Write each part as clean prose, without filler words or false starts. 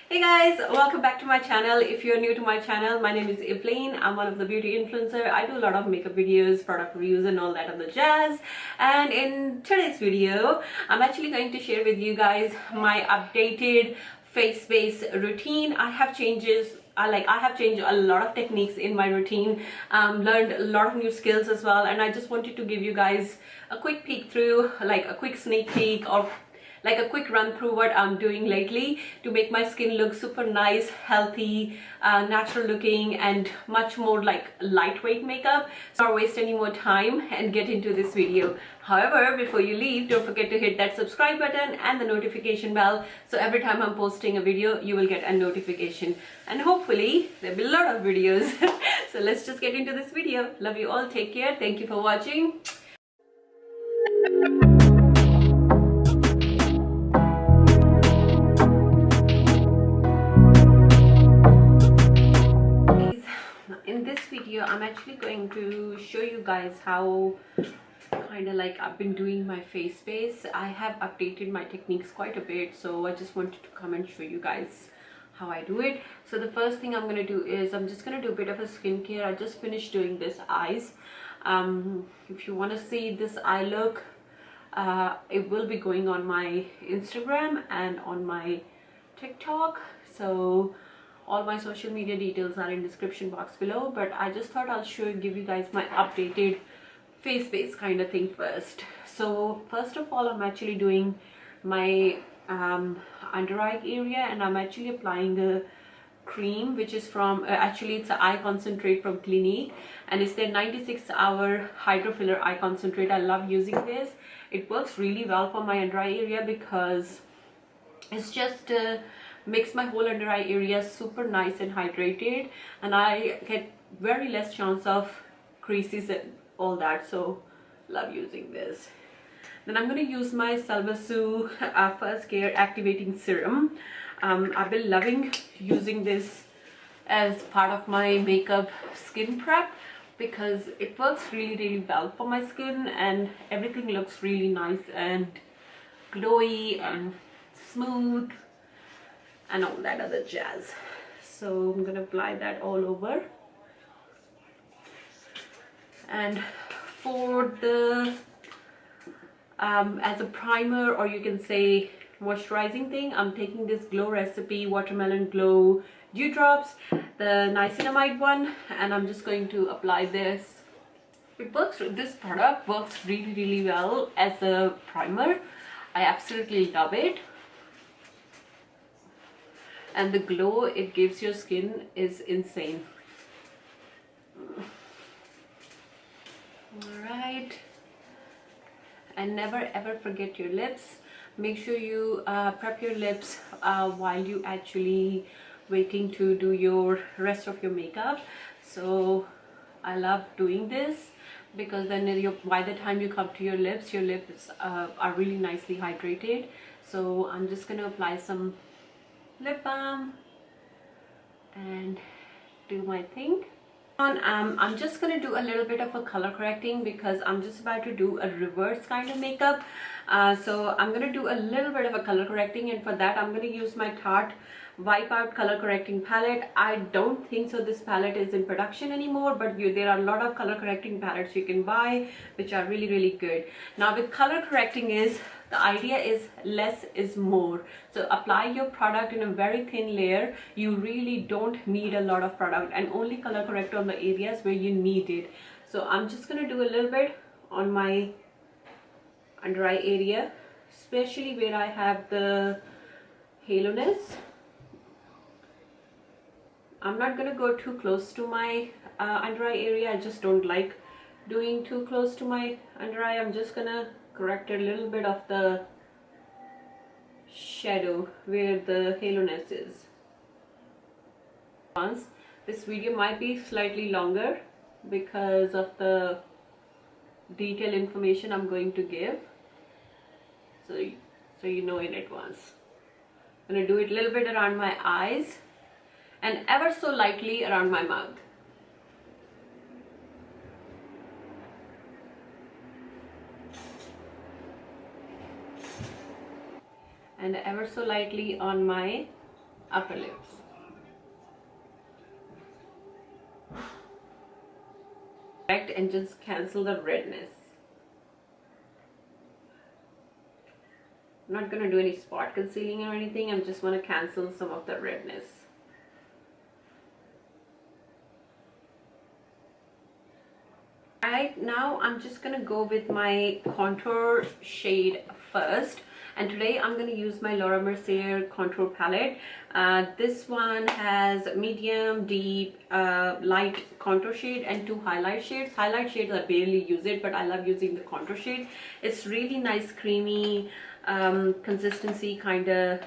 Hey guys, welcome back to my channel. If you're new to my channel, my name is Evelyn. I'm one of the beauty influencer. I do a lot of makeup videos, product reviews and all that other jazz. And in today's video, I'm actually going to share with you guys my updated face-based routine. I have changed a lot of techniques in my routine, learned a lot of new skills as well, and I just wanted to give you guys a quick peek through, like a quick sneak peek or like a quick run through what I'm doing lately to make my skin look super nice, healthy, natural looking, and much more like lightweight makeup. So not waste any more time and get into this video. However, before you leave, don't forget to hit that subscribe button and the notification bell, so every time I'm posting a video you will get a notification, and hopefully there'll be a lot of videos. So let's just get into this video. Love you all, take care, thank you for watching. In this video I'm actually going to show you guys how kind of like I've been doing my face base. I have updated my techniques quite a bit, so I just wanted to come and show you guys how I do it. So the first thing I'm going to do is I'm just going to do a bit of a skincare. I just finished doing this eyes. If you want to see this eye look, it will be going on my Instagram and on my TikTok, so all my social media details are in description box below, but I just thought I'll give you guys my updated face base kind of thing first. So first of all, I'm actually doing my under eye area, and I'm actually applying a cream which is from actually it's an eye concentrate from Clinique, and it's their 96-hour hydro filler eye concentrate. I love using this. It works really well for my under eye area because it's just makes my whole under eye area super nice and hydrated, and I get very less chance of creases and all that, so love using this. Then I'm going to use my Sulwhasoo First Care Activating Serum. I've been loving using this as part of my makeup skin prep because it works really well for my skin, and everything looks really nice and glowy and smooth and all that other jazz. So I'm gonna apply that all over. And for the as a primer, or you can say moisturizing thing, I'm taking this Glow Recipe Watermelon Glow Dew Drops, the niacinamide one, and I'm just going to apply this. This product works really well as a primer. I absolutely love it, and the glow it gives your skin is insane. Alright, and never ever forget your lips. Make sure you prep your lips while you actually waiting to do your rest of your makeup. So I love doing this because then by the time you come to your lips are really nicely hydrated. So I'm just going to apply some lip balm and do my thing. I'm just going to do a little bit of a color correcting because I'm just about to do a reverse kind of makeup. So I'm going to do a little bit of a color correcting, and for that I'm going to use my Tarte Wipeout color correcting palette. I don't think so this palette is in production anymore, but there are a lot of color correcting palettes you can buy which are really good. Now with color correcting is the idea is less is more. So apply your product in a very thin layer. You really don't need a lot of product, and only color correct on the areas where you need it. So I'm just going to do a little bit on my under eye area, especially where I have the haloness. I'm not going to go too close to my under eye area. I just don't like doing too close to my under eye. I'm just going to correct a little bit of the shadow where the haloness is. This video might be slightly longer because of the detailed information I'm going to give, so you know in advance. I'm going to do it a little bit around my eyes and ever so lightly around my mouth. And ever so lightly on my upper lips. And just cancel the redness. I'm not going to do any spot concealing or anything. I'm just want to cancel some of the redness. Right now I'm just going to go with my contour shade first. And today I'm going to use my Laura Mercier contour palette. This one has medium, deep, light contour shade and 2 highlight shades. Highlight shades I barely use it, but I love using the contour shade. It's really nice, creamy consistency kind of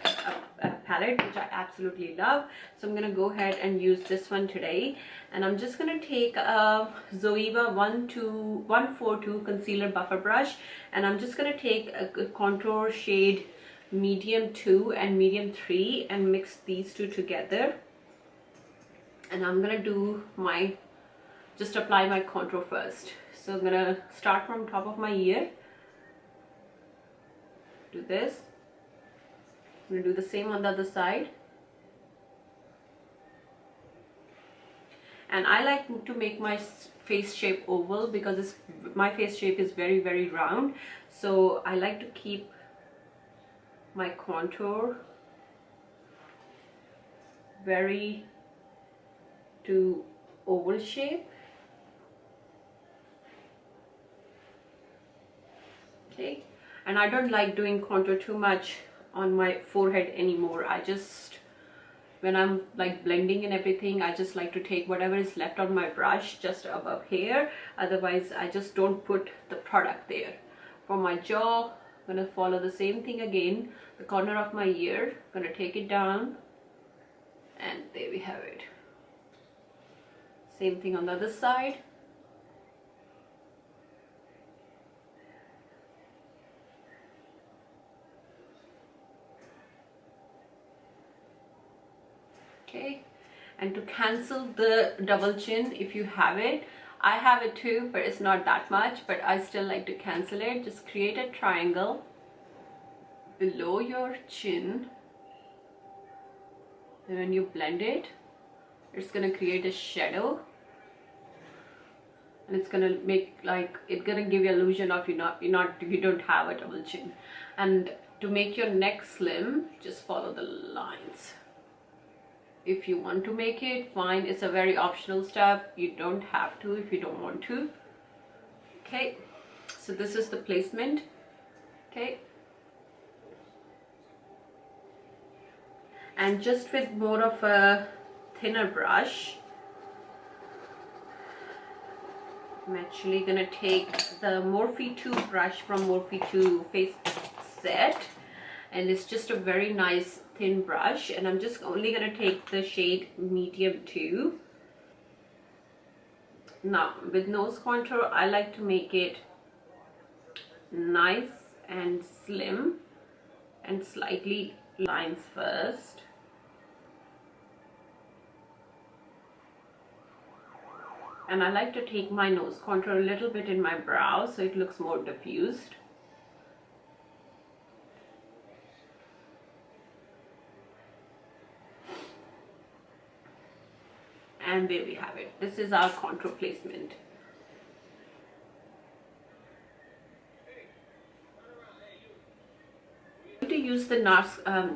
palette, which I absolutely love. So I'm going to go ahead and use this one today. And I'm just going to take a Zoeva 142 concealer buffer brush, and I'm just going to take a contour shade medium 2 and medium 3 and mix these two together. And I'm going to do just apply my contour first. So I'm going to start from top of my ear. Do this. I'm going to do the same on the other side. And I like to make my face shape oval because my face shape is very, very round. So I like to keep my contour very to oval shape. Okay. And I don't like doing contour too much on my forehead anymore. When I'm like blending and everything, I just like to take whatever is left on my brush just above here. Otherwise, I just don't put the product there. For my jaw, I'm going to follow the same thing again. The corner of my ear, I'm going to take it down. And there we have it. Same thing on the other side. Okay, and to cancel the double chin, if you have it, I have it too, but it's not that much, but I still like to cancel it. Just create a triangle below your chin, and when you blend it, it's gonna create a shadow, and it's gonna make it's gonna give you illusion of you don't have a double chin. And to make your neck slim, just follow the lines. If you want to make it, fine. It's a very optional step. You don't have to if you don't want to. Okay, so this is the placement. Okay, and just with more of a thinner brush, I'm actually gonna take the Morphe 2 brush from Morphe 2 Face Set, and it's just a very nice thin brush, and I'm just only gonna take the shade medium 2. Now with nose contour, I like to make it nice and slim and slightly lines first. And I like to take my nose contour a little bit in my brow so it looks more diffused. And there we have it. This is our contour placement.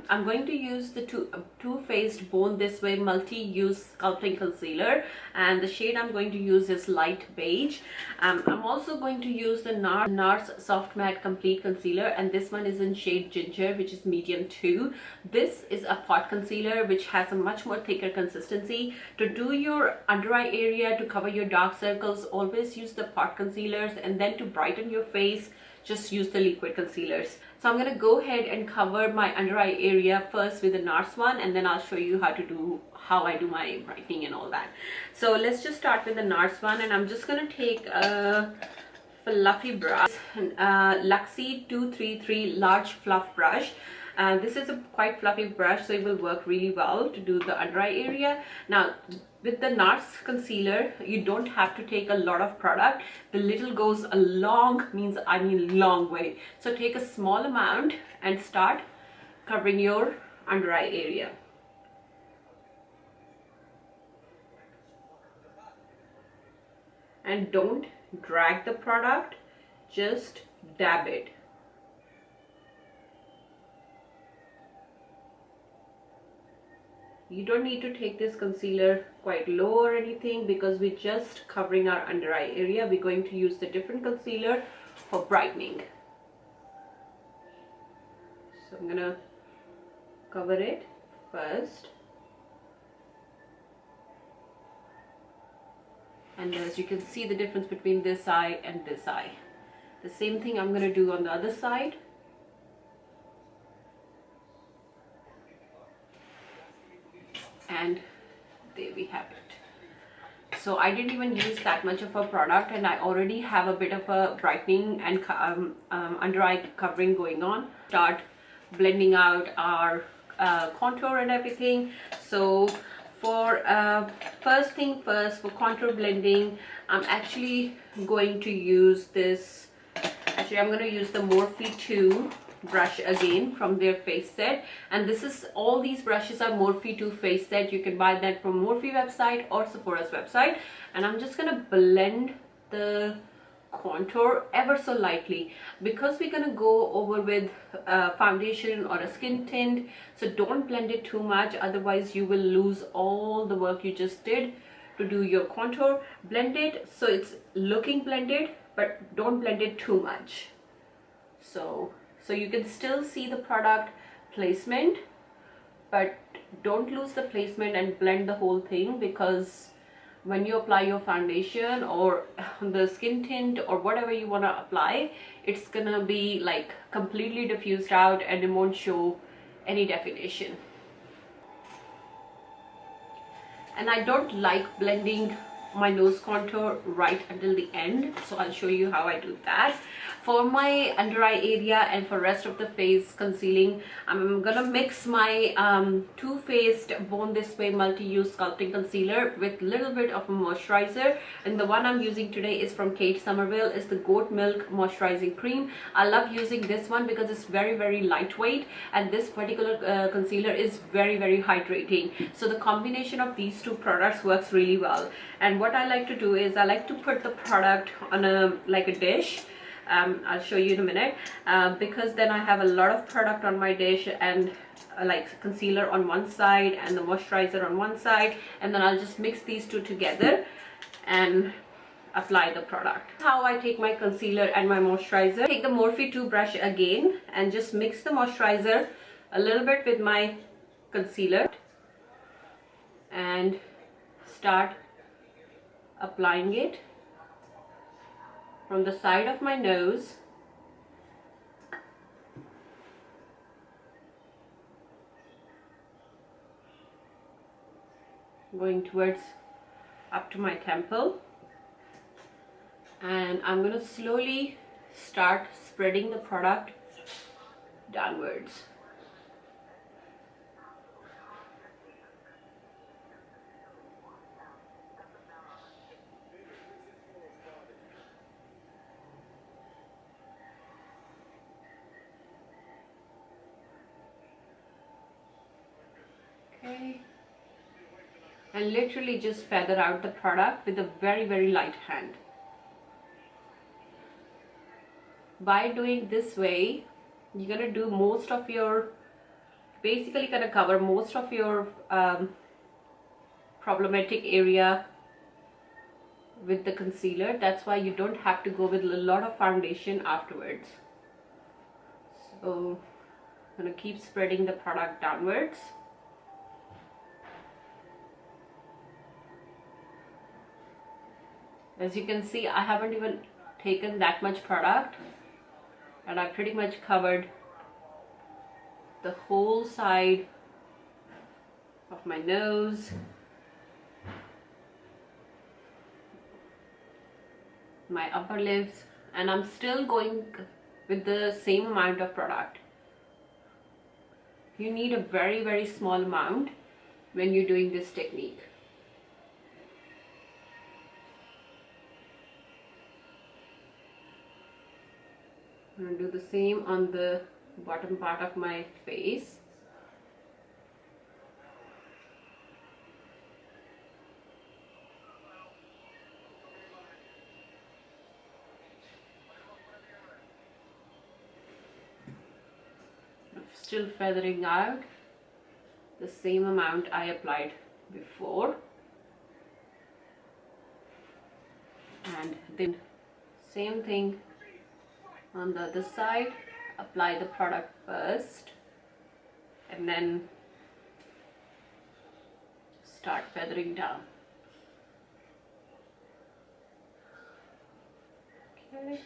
I'm going to use the Too Faced Bone This Way multi-use sculpting concealer, and the shade I'm going to use is Light Beige. I'm also going to use the NARS Soft Matte Complete Concealer, and this one is in shade Ginger, which is medium 2. This is a pot concealer which has a much more thicker consistency. To do your under eye area, to cover your dark circles, always use the pot concealers, and then to brighten your face, just use the liquid concealers. So I'm going to go ahead and cover my under eye area first with the NARS one, and then I'll show you how I do my brightening and all that. So let's just start with the NARS one, and I'm just going to take a fluffy brush, Luxie 233 large fluff brush. This is a quite fluffy brush, so it will work really well to do the under eye area. Now with the NARS concealer, you don't have to take a lot of product. The little goes a long, I mean long way. So take a small amount and start covering your under eye area. and don't drag the product, just dab it. You don't need to take this concealer quite low or anything, because we're just covering our under eye area. We're going to use the different concealer for brightening. So I'm gonna cover it first, and as you can see the difference between this eye and this eye. The same thing I'm gonna do on the other side. And there we have it. So I didn't even use that much of a product, and I already have a bit of a brightening and under eye covering going on. Start blending out our contour and everything. So for first thing first, for contour blending, I'm actually going to use this. Actually, I'm going to use the Morphe 2 brush again from their face set, and this is, all these brushes are Morphe 2 face set. You can buy that from Morphe website or Sephora's website. And I'm just gonna blend the contour ever so lightly, because we're gonna go over with foundation or a skin tint. So don't blend it too much, otherwise you will lose all the work you just did to do your contour. Blend it so it's looking blended, but don't blend it too much. So you can still see the product placement, but don't lose the placement and blend the whole thing, because when you apply your foundation or the skin tint or whatever you want to apply, it's gonna be like completely diffused out and it won't show any definition. And I don't like blending my nose contour right until the end, so I'll show you how I do that. For my under eye area and for rest of the face concealing, I'm gonna mix my Too Faced Born This Way multi-use sculpting concealer with a little bit of a moisturizer, and the one I'm using today is from Kate Somerville. It's the Goat Milk Moisturizing Cream. I love using this one because it's very lightweight, and this particular concealer is very hydrating. So the combination of these two products works really well. And what I like to do is I like to put the product on a dish. I'll show you in a minute, because then I have a lot of product on my dish, and like concealer on one side and the moisturizer on one side, and then I'll just mix these two together and apply the product. How I take my concealer and my moisturizer. Take the Morphe 2 brush again and just mix the moisturizer a little bit with my concealer and start applying it from the side of my nose, going towards up to my temple, and I'm going to slowly start spreading the product downwards. And literally just feather out the product with a very light hand. By doing this way, you're gonna do most of your, basically gonna cover most of your problematic area with the concealer. That's why you don't have to go with a lot of foundation afterwards. So I'm gonna keep spreading the product downwards. As you can see, I haven't even taken that much product, and I pretty much covered the whole side of my nose, my upper lips, and I'm still going with the same amount of product. You need a very small amount when you're doing this technique. I'm going to do the same on the bottom part of my face. still feathering out the same amount I applied before. And then same thing on the other side. Apply the product first and then start feathering down. Okay.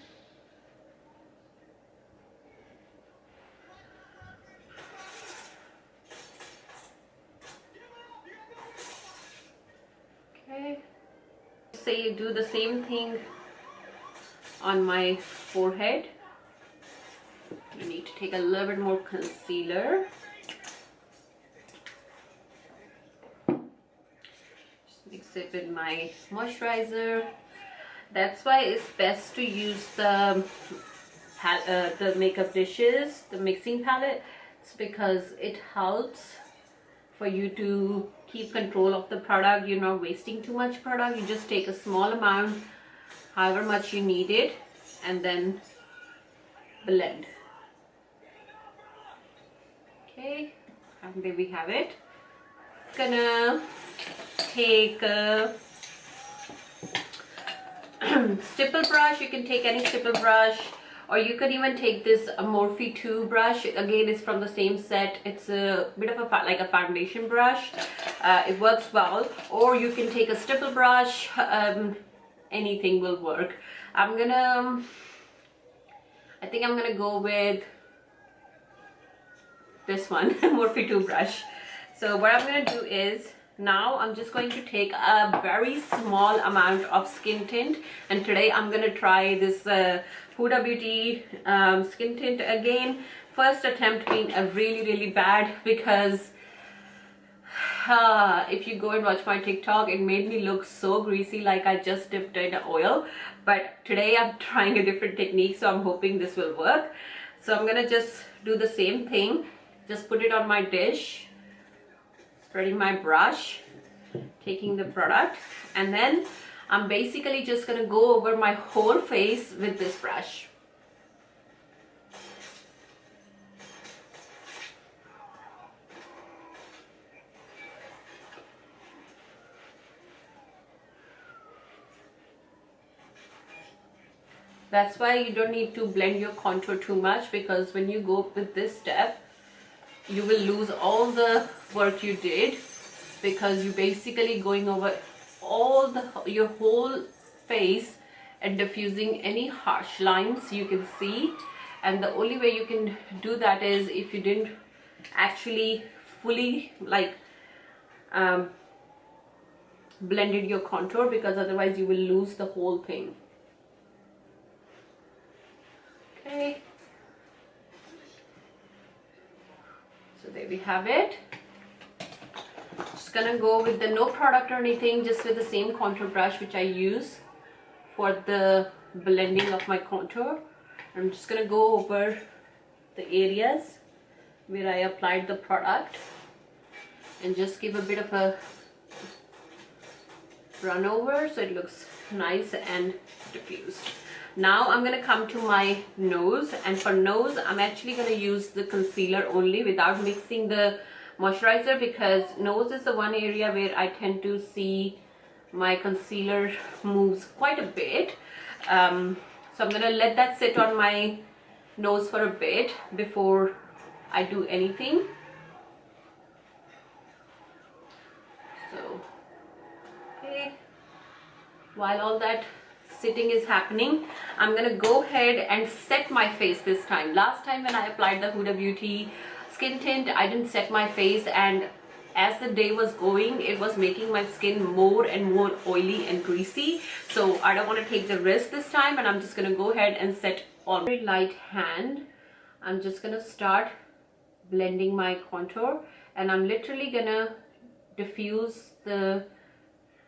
Okay. Say do the same thing on my forehead. You need to take a little bit more concealer. Just mix it with my moisturizer. That's why it's best to use the makeup dishes, the mixing palette. It's because it helps for you to keep control of the product. You're not wasting too much product. You just take a small amount, however much you need it, and then blend. Okay, and there we have it. Gonna take a stipple brush. You can take any stipple brush, or you could even take this Morphe 2 brush. Again, it's from the same set. It's a bit of a like a foundation brush. It works well. Or you can take a stipple brush. Anything will work. I think I'm gonna go with this one, Morphe 2 brush. So what I'm going to do is, now I'm just going to take a very small amount of skin tint, and today I'm going to try this Huda Beauty skin tint again. First attempt being a really bad, because if you go and watch my TikTok, it made me look so greasy, like I just dipped in oil. But today I'm trying a different technique, so I'm hoping this will work. So I'm going to just do the same thing. Just put it on my dish, spreading my brush, taking the product, and then I'm basically just going to go over my whole face with this brush. That's why you don't need to blend your contour too much, because when you go with this step, you will lose all the work you did, because you're basically going over your whole face and diffusing any harsh lines you can see. And the only way you can do that is if you didn't actually fully like blended your contour, because otherwise you will lose the whole thing. Okay. So there we have it. Just gonna go with the no product or anything, just with the same contour brush which I use for the blending of my contour. I'm just gonna go over the areas where I applied the product and just give a bit of a run over so it looks nice and diffused. Now I'm going to come to my nose, and for nose I'm actually going to use the concealer only without mixing the moisturizer, because nose is the one area where I tend to see my concealer moves quite a bit. So I'm going to let that sit on my nose for a bit before I do anything. So, okay, while all that sitting is happening, I'm gonna go ahead and set my face this time. Last time when I applied the Huda Beauty skin tint, I didn't set my face, and as the day was going, it was making my skin more and more oily and greasy. So I don't want to take the risk this time, and I'm just gonna go ahead and set on very light hand. I'm just gonna start blending my contour, and I'm literally gonna diffuse the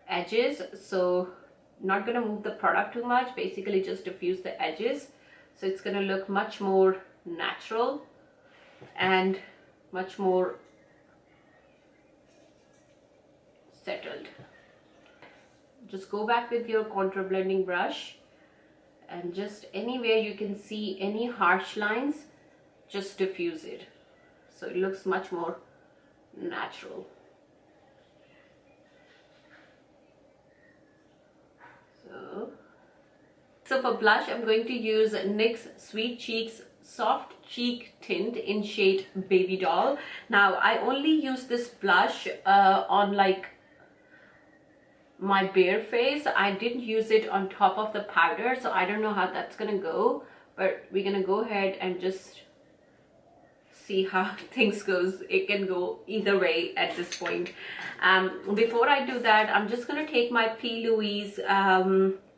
edges. So not gonna move the product too much, basically just diffuse the edges, so it's gonna look much more natural and much more settled. Just go back with your contour blending brush, and just anywhere you can see any harsh lines, just diffuse it. so it looks much more natural. So for blush, I'm going to use NYX Sweet Cheeks Soft Cheek Tint in shade Baby Doll. Now I only use this blush on like my bare face. I didn't use it on top of the powder, so I don't know how that's gonna go, but we're gonna go ahead and just see how things goes. It can go either way at this point. Before I do that, I'm just gonna take my P. Louise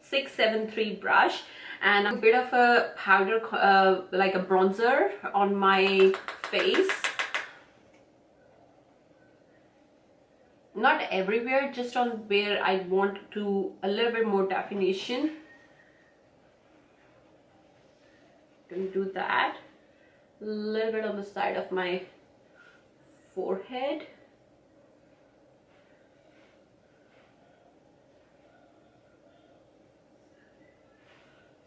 673 brush and a bit of a powder, like a bronzer on my face. Not everywhere, just on where I want to a little bit more definition. Gonna do that. A little bit on the side of my forehead.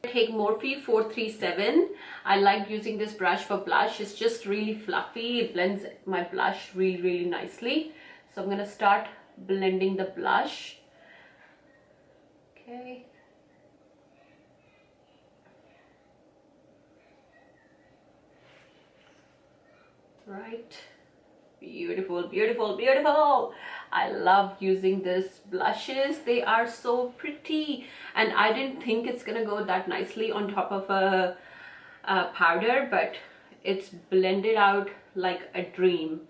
Take Morphe 437. I like using this brush for blush. It's just really fluffy. It blends my blush really nicely. So I'm gonna start blending the blush. Okay. Right. Beautiful, beautiful, beautiful. I love using this blushes. They are so pretty, and I didn't think it's gonna go that nicely on top of a powder, but it's blended out like a dream,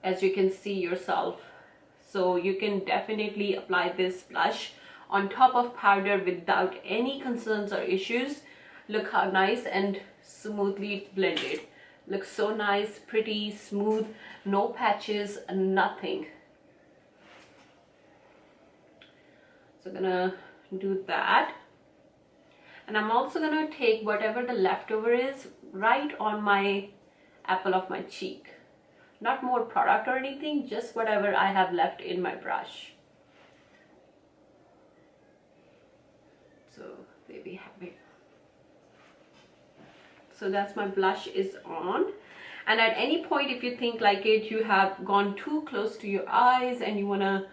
as you can see yourself. So you can definitely apply this blush on top of powder without any concerns or issues. Look how nice and smoothly blended. Looks so nice, pretty, smooth, no patches, nothing. So I'm gonna do that. And I'm also gonna take whatever the leftover is right on my apple of my cheek. Not more product or anything, just whatever I have left in my brush. So there we have it. So that's my blush is on. And at any point, if you think like it, you have gone too close to your eyes and you wanna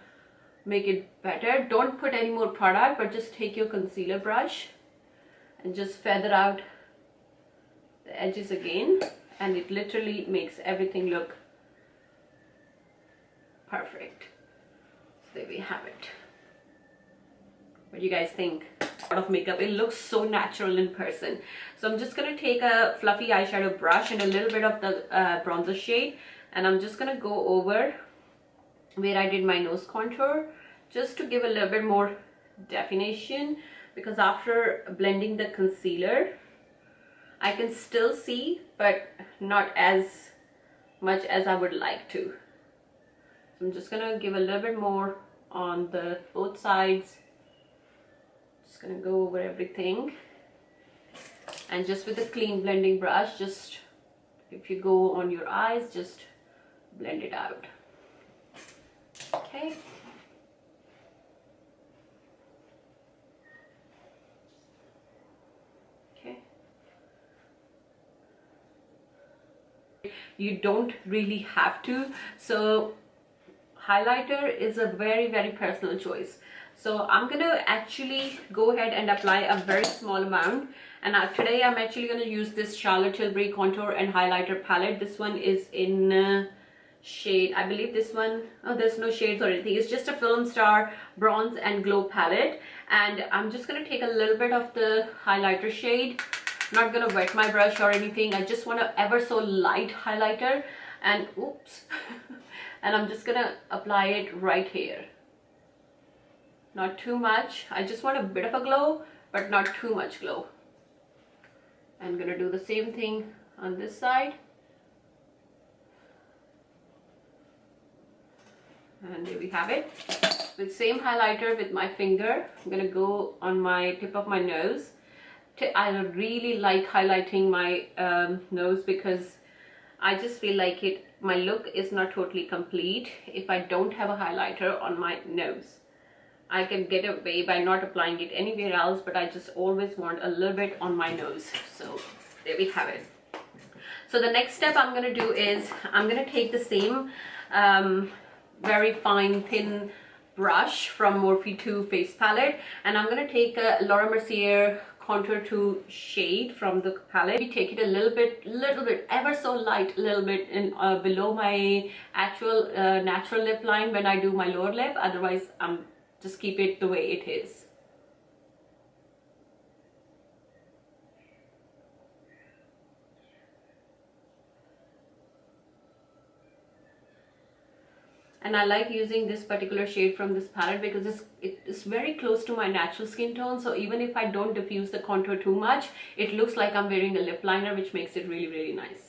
make it better, don't put any more product, but just take your concealer brush and just feather out the edges again, and it literally makes everything look perfect. So there we have it. What do you guys think? Of makeup, it looks so natural in person. So I'm just gonna take a fluffy eyeshadow brush and a little bit of the bronzer shade, and I'm just gonna go over where I did my nose contour, just to give a little bit more definition, because after blending the concealer I can still see, but not as much as I would like to. So I'm just gonna give a little bit more on the both sides. Just gonna go over everything, and just with a clean blending brush, just if you go on your eyes, just blend it out. Okay. Okay. You don't really have to. So highlighter is a very personal choice. So I'm gonna actually go ahead and apply a very small amount, and today I'm actually gonna use this Charlotte Tilbury Contour and Highlighter palette. This one is in shade, I believe this one, oh, there's no shades or anything, it's just a Filmstar Bronze and Glow palette. And I'm just gonna take a little bit of the highlighter shade, not gonna wet my brush or anything. I just want a ever so light highlighter, and oops and I'm just gonna apply it right here. Not too much. I just want a bit of a glow, but not too much glow. I'm gonna do the same thing on this side. And there we have it. With same highlighter with my finger, I'm gonna go on my tip of my nose. I really like highlighting my nose, because I just feel like my look is not totally complete if I don't have a highlighter on my nose. I can get away by not applying it anywhere else, but I just always want a little bit on my nose. So there we have it. So the next step I'm going to do is I'm going to take the same very fine thin brush from Morphe 2 face palette, and I'm going to take a Laura Mercier Contour 2 shade from the palette. We take it a little bit, ever so light, a little bit in below my actual natural lip line when I do my lower lip. Otherwise, just keep it the way it is. And I like using this particular shade from this palette because it's very close to my natural skin tone. So even if I don't diffuse the contour too much, it looks like I'm wearing a lip liner, which makes it really, really nice.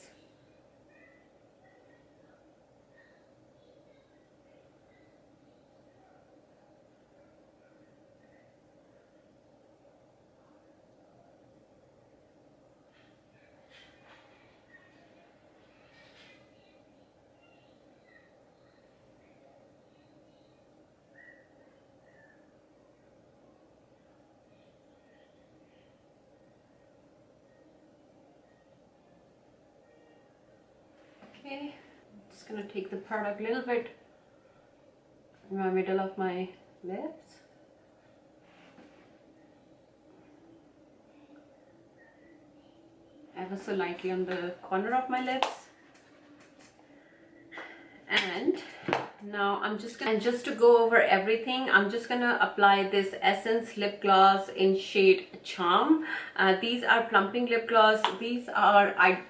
Okay, I'm just gonna take the product a little bit in the middle of my lips. Ever so lightly on the corner of my lips. And now I'm just gonna, and just to go over everything, I'm just gonna apply this Essence lip gloss in shade Charm. These are plumping lip gloss. These are, I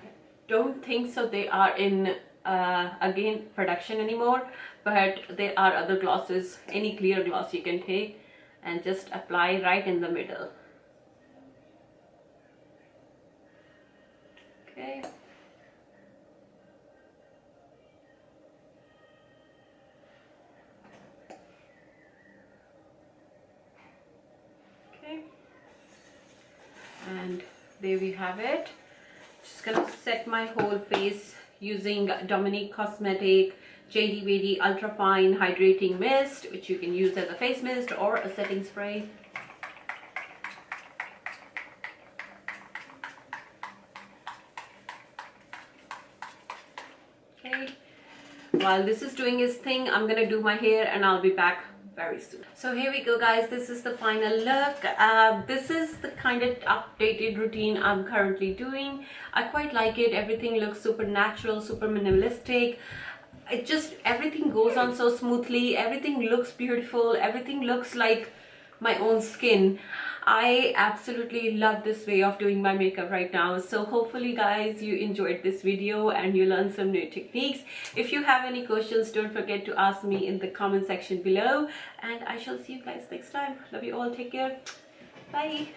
don't think so they are in again production anymore, but there are other glosses, any clear gloss you can take and just apply right in the middle. Okay. Okay. And there we have it. Just gonna set my whole face using Nyx Cosmetics JD Ultra Fine Hydrating Mist, which you can use as a face mist or a setting spray. Okay, while this is doing its thing, I'm gonna do my hair and I'll be back very soon. So here we go, guys. This is the final look. This is the kind of updated routine I'm currently doing. I quite like it. Everything looks super natural, super minimalistic. It just, everything goes on so smoothly. Everything looks beautiful. Everything looks like my own skin. I absolutely love this way of doing my makeup right now. So hopefully guys you enjoyed this video and you learned some new techniques. If you have any questions, don't forget to ask me in the comment section below, and I shall see you guys next time. Love you all. Take care. Bye.